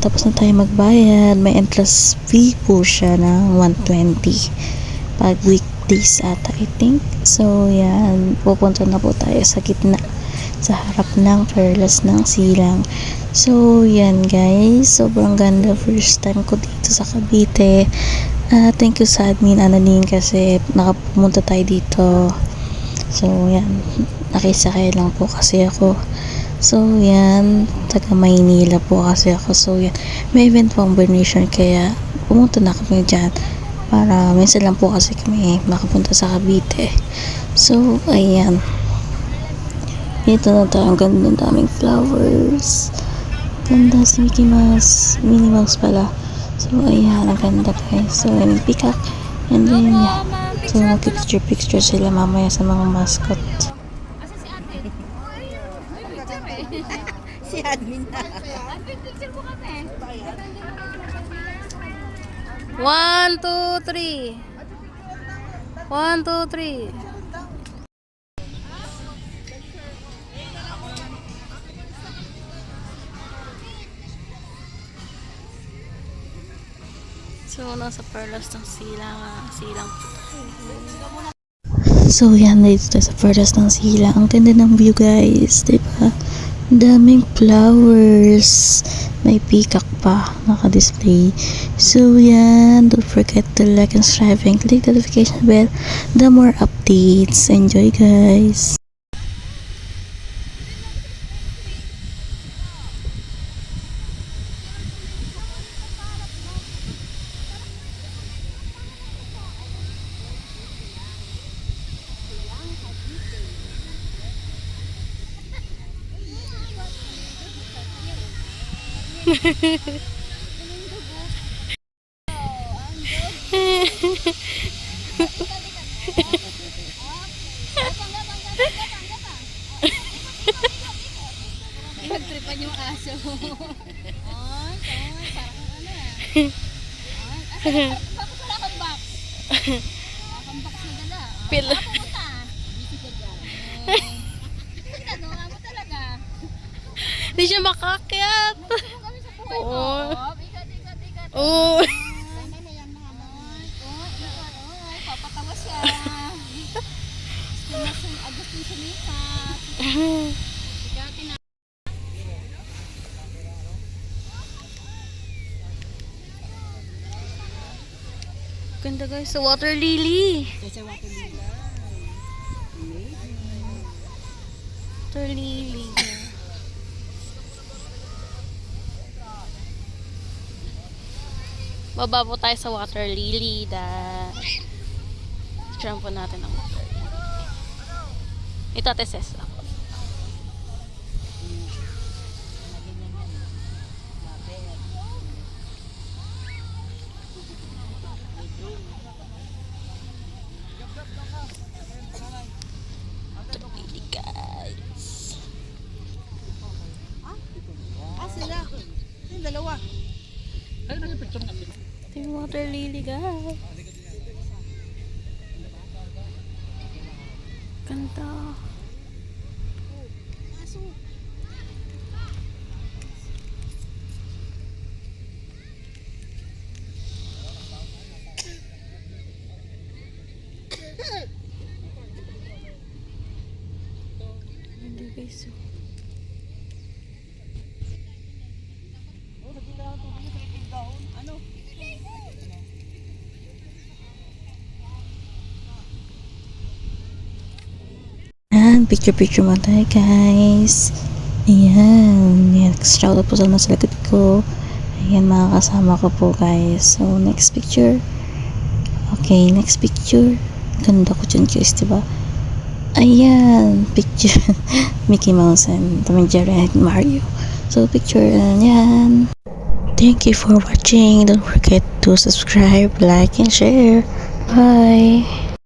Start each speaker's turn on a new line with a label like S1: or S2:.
S1: tapos na tayo magbayad. May entrance fee po siya ng 120 pag weekdays ata, I think. So yan, pupunta na po tayo sa gitna, sa harap ng Perlas ng Silang. So yan guys, sobrang ganda, first time ko dito sa Cavite. Thank you sa admin Annalyn kasi nakapumunta tayo dito. So yan, nakisakay lang po kasi ako. So yan, taga Maynila po kasi ako. So yan, may event pang Bernation kaya pumunta na kami dyan para minsan lang po kasi kami makapunta sa Cavite. So ayan, dito na tayo. Ang ganda, ng daming flowers. Ganda si Mickey Mouse, Minnie Mouse pala. So ayan, ang ganda guys. So may peacock, and then yeah, so mag-picture sila mamaya sa mga mascot.
S2: Si admin na.
S3: Picture mo kami.
S1: 1, 2, 3. 1, 2, 3. So, nasa Perlas ng Silang po tayo. So, yan, dito sa Perlas ng Silang. Ang ganda ng view, guys. Diba? Daming flowers. May peacock pa naka-display. So, yan. Don't forget to like and subscribe and click the notification bell. The more updates. Enjoy, guys.
S3: Nagtripan yung aso. Ay, parang ano eh. Bakit wala kang box? Wala kang box na dala.
S1: Pil.
S3: Pumunta. Busy ka dyan. Tinanungan mo talaga.
S1: Di siya makakyat.
S3: Gusto mo kami sa buhay mo. Ikat.
S1: Oo.
S3: Sana na yan mga moy. Oy, papatawa siya. Agos yung sumikat. Ikatin na.
S1: Ganda guys, sa water lily. Water lily. Baba po tayo sa water lily. Try po natin ang water lily. Ito ate Ses.
S2: Sila. Yung dalawa.
S1: Ito yung water lily guys. Ganda. Ganda guys.
S2: Ano?
S1: Ayan, picture mo tayo guys. Ayan. Shoutout po sa mga likod ko. Ayan, mga kasama ko po guys. So, next picture. Okay, next picture. Ganda ko dyan guys, diba? Ayan, picture. Mickey Mouse and Tom and Jerry and Mario. So, picture. Ayan. Thank you for watching. Don't forget to subscribe, like, and share. Bye.